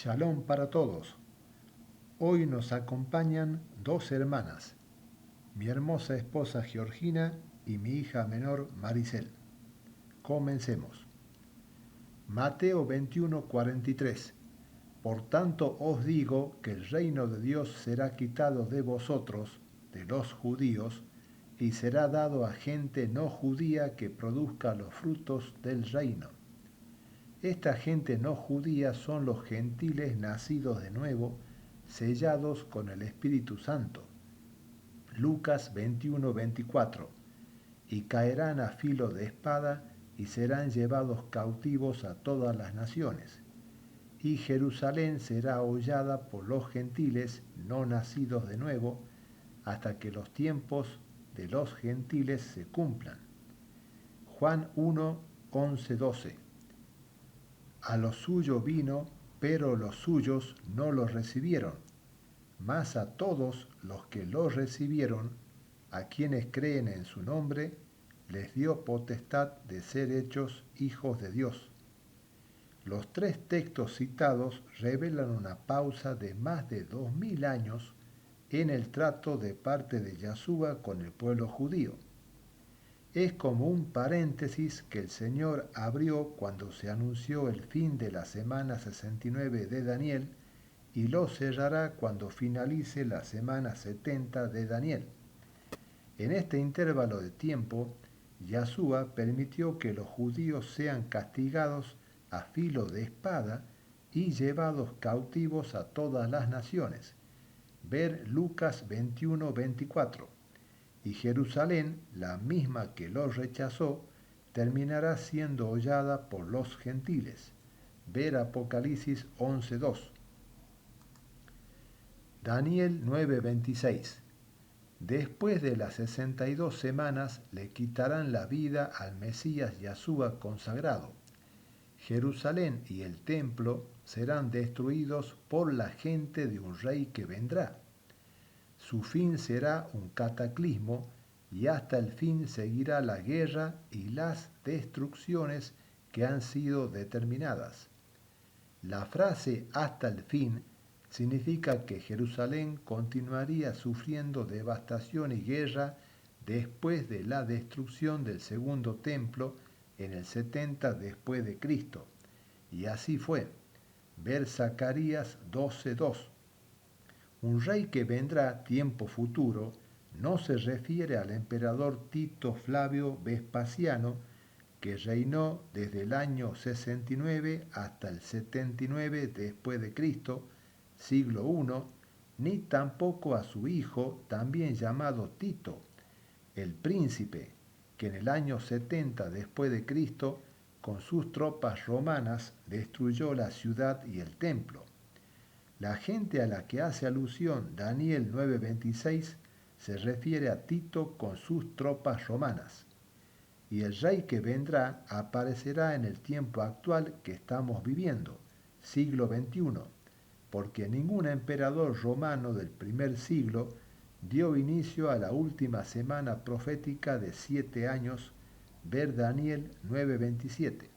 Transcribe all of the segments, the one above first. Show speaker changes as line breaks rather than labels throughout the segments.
Shalom para todos. Hoy nos acompañan dos hermanas, mi hermosa esposa Georgina y mi hija menor Maricel. Comencemos. Mateo 21:43. Por tanto os digo que el reino de Dios será quitado de vosotros, de los judíos, y será dado a gente no judía que produzca los frutos del reino. Esta gente no judía son los gentiles nacidos de nuevo, sellados con el Espíritu Santo. Lucas 21:24. Y caerán a filo de espada y serán llevados cautivos a todas las naciones. Y Jerusalén será hollada por los gentiles no nacidos de nuevo, hasta que los tiempos de los gentiles se cumplan. Juan 1:11-12. A lo suyo vino, pero los suyos no lo recibieron. Mas a todos los que lo recibieron, a quienes creen en su nombre, les dio potestad de ser hechos hijos de Dios. Los tres textos citados revelan una pausa de más de 2000 años en el trato de parte de Yahshua con el pueblo judío. Es como un paréntesis que el Señor abrió cuando se anunció el fin de la semana 69 de Daniel y lo cerrará cuando finalice la semana 70 de Daniel. En este intervalo de tiempo, Yahshua permitió que los judíos sean castigados a filo de espada y llevados cautivos a todas las naciones. Ver Lucas 21:24. Y Jerusalén, la misma que los rechazó, terminará siendo hollada por los gentiles. Ver Apocalipsis 11:2. Daniel 9:26. Después de las 62 semanas le quitarán la vida al Mesías Yahshua consagrado. Jerusalén y el templo serán destruidos por la gente de un rey que vendrá. Su fin será un cataclismo y hasta el fin seguirá la guerra y las destrucciones que han sido determinadas. La frase hasta el fin significa que Jerusalén continuaría sufriendo devastación y guerra después de la destrucción del segundo templo en el 70 después de Cristo. Y así fue. Ver Zacarías 12:2. Un rey que vendrá tiempo futuro no se refiere al emperador Tito Flavio Vespasiano, que reinó desde el año 69 hasta el 79 después de Cristo, siglo I, ni tampoco a su hijo, también llamado Tito, el príncipe, que en el año 70 después de Cristo, con sus tropas romanas, destruyó la ciudad y el templo. La gente a la que hace alusión Daniel 9:26 se refiere a Tito con sus tropas romanas. Y el rey que vendrá aparecerá en el tiempo actual que estamos viviendo, siglo XXI, porque ningún emperador romano del primer siglo dio inicio a la última semana profética de 7 años, ver Daniel 9:27.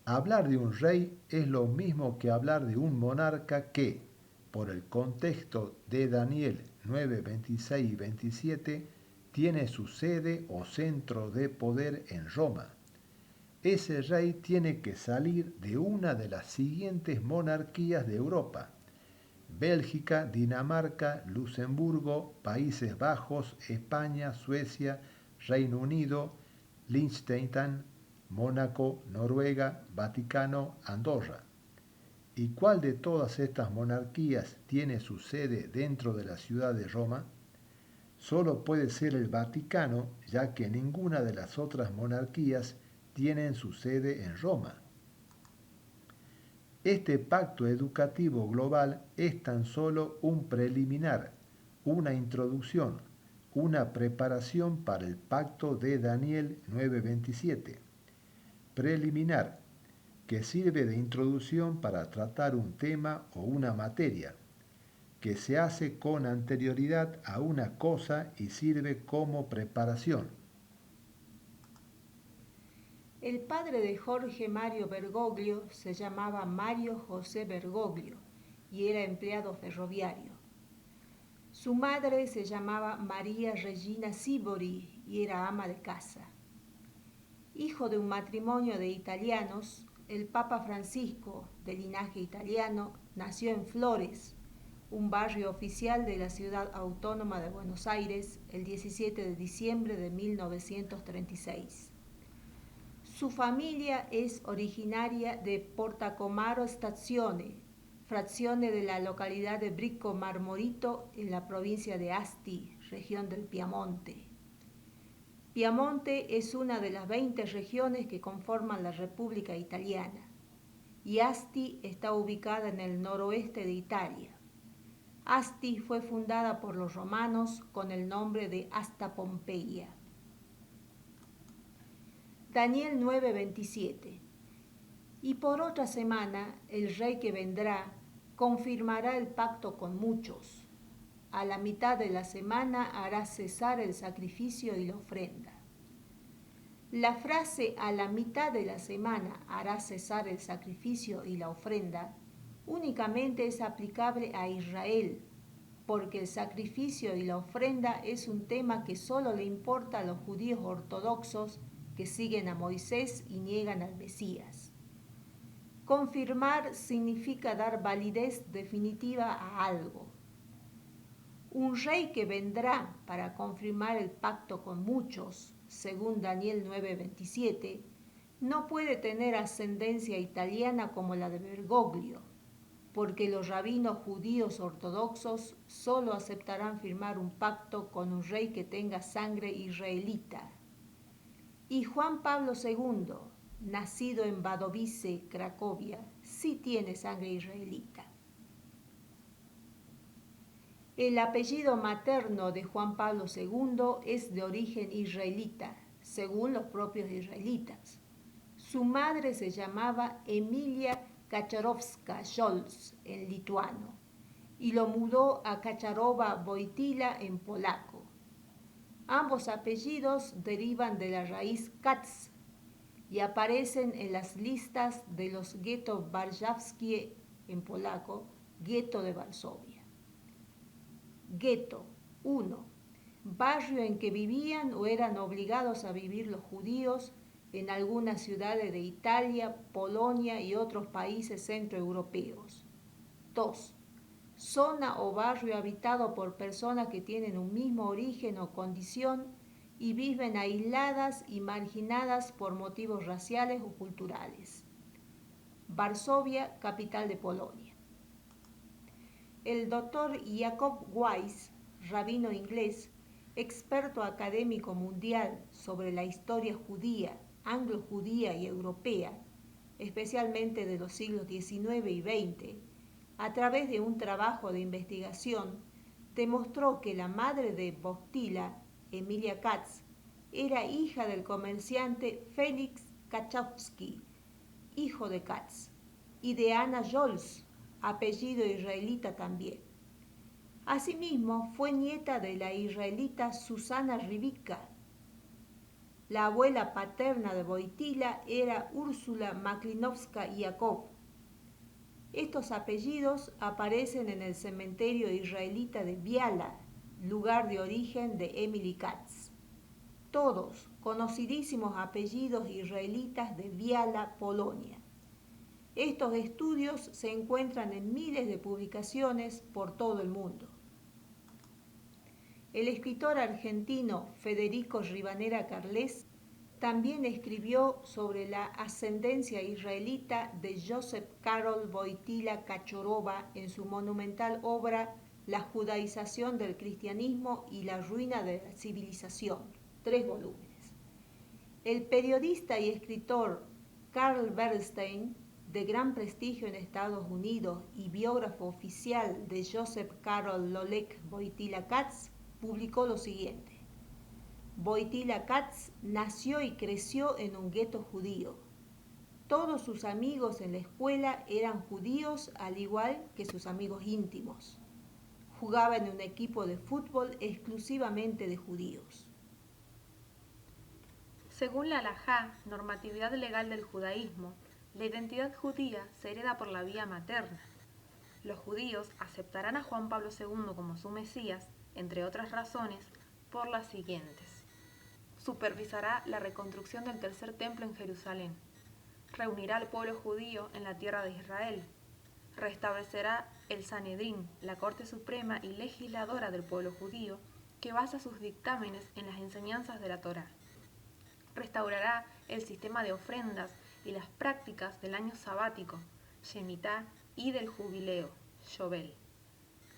Hablar de un rey es lo mismo que hablar de un monarca que, por el contexto de Daniel 9:26 y 27, tiene su sede o centro de poder en Roma. Ese rey tiene que salir de una de las siguientes monarquías de Europa: Bélgica, Dinamarca, Luxemburgo, Países Bajos, España, Suecia, Reino Unido, Liechtenstein, Mónaco, Noruega, Vaticano, Andorra. ¿Y cuál de todas estas monarquías tiene su sede dentro de la ciudad de Roma? Solo puede ser el Vaticano, ya que ninguna de las otras monarquías tienen su sede en Roma. Este pacto educativo global es tan solo un preliminar, una introducción, una preparación para el pacto de Daniel 9:27. Preliminar, que sirve de introducción para tratar un tema o una materia, que se hace con anterioridad a una cosa y sirve como preparación.
El padre de Jorge Mario Bergoglio se llamaba Mario José Bergoglio y era empleado ferroviario. Su madre se llamaba María Regina Sibori y era ama de casa. Hijo de un matrimonio de italianos, el Papa Francisco, de linaje italiano, nació en Flores, un barrio oficial de la ciudad autónoma de Buenos Aires, el 17 de diciembre de 1936. Su familia es originaria de Portacomaro Stazione, frazione de la localidad de Bricco Marmorito en la provincia de Asti, región del Piamonte. Piamonte es una de las 20 regiones que conforman la República Italiana y Asti está ubicada en el noroeste de Italia. Asti fue fundada por los romanos con el nombre de Asta Pompeia. Daniel 9:27. Y por otra semana el rey que vendrá confirmará el pacto con muchos. A la mitad de la semana hará cesar el sacrificio y la ofrenda. La frase a la mitad de la semana hará cesar el sacrificio y la ofrenda únicamente es aplicable a Israel, porque el sacrificio y la ofrenda es un tema que solo le importa a los judíos ortodoxos que siguen a Moisés y niegan al Mesías. Confirmar significa dar validez definitiva a algo. Un rey que vendrá para confirmar el pacto con muchos, según Daniel 9:27, no puede tener ascendencia italiana como la de Bergoglio, porque los rabinos judíos ortodoxos solo aceptarán firmar un pacto con un rey que tenga sangre israelita. Y Juan Pablo II, nacido en Wadowice, Cracovia, sí tiene sangre israelita. El apellido materno de Juan Pablo II es de origen israelita, según los propios israelitas. Su madre se llamaba Emilia Kaczorowska-Scholz en lituano y lo mudó a Kacharowa-Wojtyła en polaco. Ambos apellidos derivan de la raíz Katz y aparecen en las listas de los guetos warszawskie en polaco, gueto de Varsovia. Gueto 1. Barrio en que vivían o eran obligados a vivir los judíos en algunas ciudades de Italia, Polonia y otros países centroeuropeos. 2. Zona o barrio habitado por personas que tienen un mismo origen o condición y viven aisladas y marginadas por motivos raciales o culturales. Varsovia, capital de Polonia. El doctor Jacob Weiss, rabino inglés, experto académico mundial sobre la historia judía, anglo-judía y europea, especialmente de los siglos XIX y XX, a través de un trabajo de investigación, demostró que la madre de Wojtyła, Emilia Katz, era hija del comerciante Felix Kaczowski, hijo de Katz, y de Anna Scholz, apellido israelita también. Asimismo, fue nieta de la israelita Susana Rivika. La abuela paterna de Wojtyła era Úrsula Maklinowska-Jacob. Estos apellidos aparecen en el cementerio israelita de Biala, lugar de origen de Emily Katz. Todos conocidísimos apellidos israelitas de Biala, Polonia. Estos estudios se encuentran en miles de publicaciones por todo el mundo. El escritor argentino Federico Rivanera Carles también escribió sobre la ascendencia israelita de Joseph Karol Wojtyła Kaczorowa en su monumental obra La judaización del cristianismo y la ruina de la civilización, 3 volúmenes. El periodista y escritor Carl Bernstein, de gran prestigio en Estados Unidos y biógrafo oficial de Joseph Karol Lolek Wojtyła Katz, publicó lo siguiente. Wojtyła Katz nació y creció en un gueto judío. Todos sus amigos en la escuela eran judíos, al igual que sus amigos íntimos. Jugaba en un equipo de fútbol exclusivamente de judíos.
Según la halajá, normatividad legal del judaísmo, la identidad judía se hereda por la vía materna. Los judíos aceptarán a Juan Pablo II como su Mesías, entre otras razones, por las siguientes. Supervisará la reconstrucción del tercer templo en Jerusalén. Reunirá al pueblo judío en la tierra de Israel. Restablecerá el Sanedrín, la Corte Suprema y legisladora del pueblo judío, que basa sus dictámenes en las enseñanzas de la Torá. Restaurará el sistema de ofrendas y las prácticas del año sabático, Shemitá, y del jubileo, Yobel.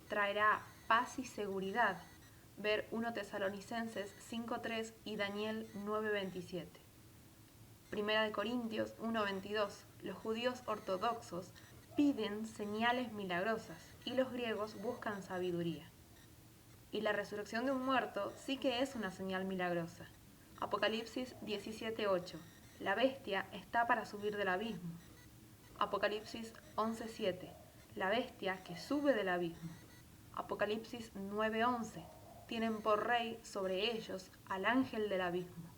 Traerá paz y seguridad, ver 1 Tesalonicenses 5:3 y Daniel 9:27. Primera de Corintios 1:22. Los judíos ortodoxos piden señales milagrosas y los griegos buscan sabiduría. Y la resurrección de un muerto sí que es una señal milagrosa. Apocalipsis 17:8. La bestia está para subir del abismo. Apocalipsis 11:7. La bestia que sube del abismo. Apocalipsis 9:11. Tienen por rey sobre ellos al ángel del abismo.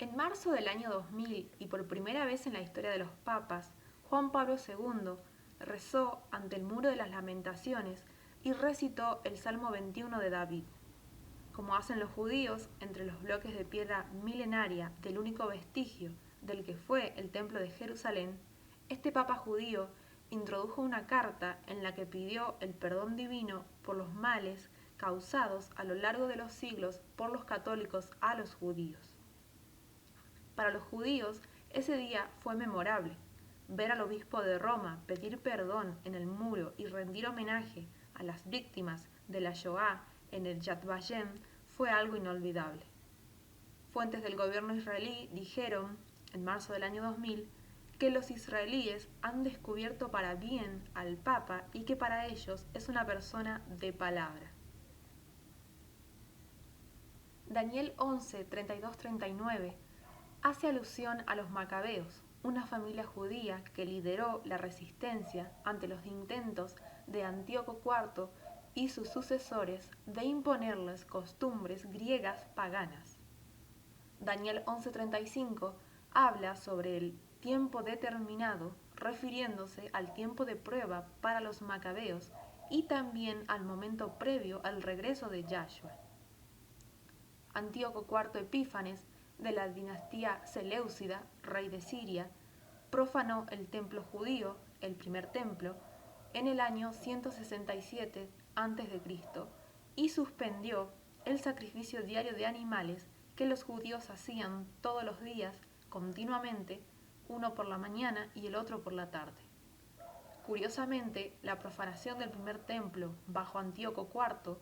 En marzo del año 2000, y por primera vez en la historia de los papas, Juan Pablo II rezó ante el Muro de las Lamentaciones y recitó el Salmo 21 de David. Como hacen los judíos, entre los bloques de piedra milenaria del único vestigio del que fue el Templo de Jerusalén, este papa judío introdujo una carta en la que pidió el perdón divino por los males causados a lo largo de los siglos por los católicos a los judíos. Para los judíos, ese día fue memorable. Ver al obispo de Roma pedir perdón en el muro y rendir homenaje a las víctimas de la Shoah en el Yad Vashem fue algo inolvidable. Fuentes del gobierno israelí dijeron, en marzo del año 2000, que los israelíes han descubierto para bien al Papa y que para ellos es una persona de palabra. Daniel 11, 32-39 hace alusión a los macabeos, una familia judía que lideró la resistencia ante los intentos de Antíoco IV y sus sucesores de imponerles costumbres griegas paganas. Daniel 11:35 habla sobre el tiempo determinado, refiriéndose al tiempo de prueba para los macabeos y también al momento previo al regreso de Yahshua. Antíoco IV Epífanes, de la dinastía Seleucida, rey de Siria, profanó el templo judío, el primer templo, en el año 167 a.C. y suspendió el sacrificio diario de animales que los judíos hacían todos los días, continuamente, uno por la mañana y el otro por la tarde. Curiosamente, la profanación del primer templo bajo Antíoco IV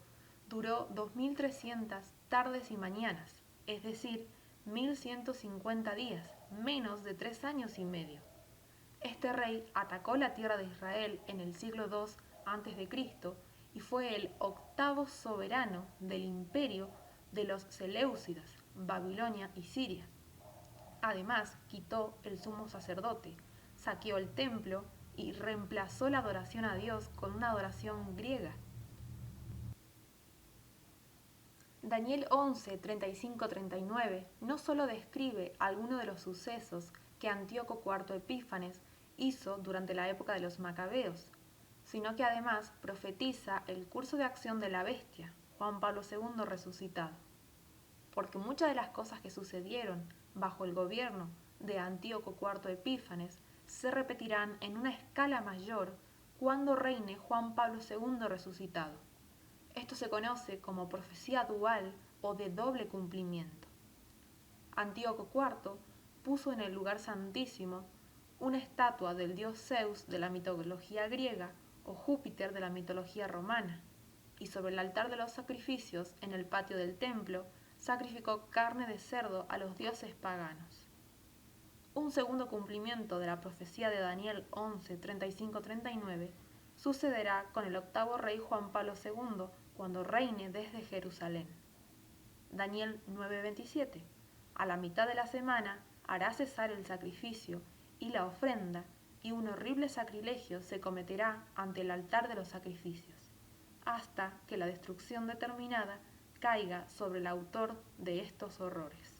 duró 2300 tardes y mañanas, es decir, 1150 días, menos de 3 años y medio. Este rey atacó la tierra de Israel en el siglo II a.C. y fue el octavo soberano del imperio de los Seleucidas, Babilonia y Siria. Además, quitó el sumo sacerdote, saqueó el templo y reemplazó la adoración a Dios con una adoración griega. Daniel 11, 35-39 no solo describe algunos de los sucesos que Antíoco IV Epífanes hizo durante la época de los macabeos, sino que además profetiza el curso de acción de la bestia, Juan Pablo II resucitado. Porque muchas de las cosas que sucedieron bajo el gobierno de Antíoco IV Epífanes se repetirán en una escala mayor cuando reine Juan Pablo II resucitado. Esto se conoce como profecía dual o de doble cumplimiento. Antíoco IV puso en el lugar santísimo una estatua del dios Zeus de la mitología griega o Júpiter de la mitología romana, y sobre el altar de los sacrificios en el patio del templo sacrificó carne de cerdo a los dioses paganos. Un segundo cumplimiento de la profecía de Daniel 11, 35-39 sucederá con el octavo rey Juan Pablo II cuando reine desde Jerusalén. Daniel 9:27. A la mitad de la semana hará cesar el sacrificio y la ofrenda, y un horrible sacrilegio se cometerá ante el altar de los sacrificios, hasta que la destrucción determinada recaiga sobre el autor de estos horrores.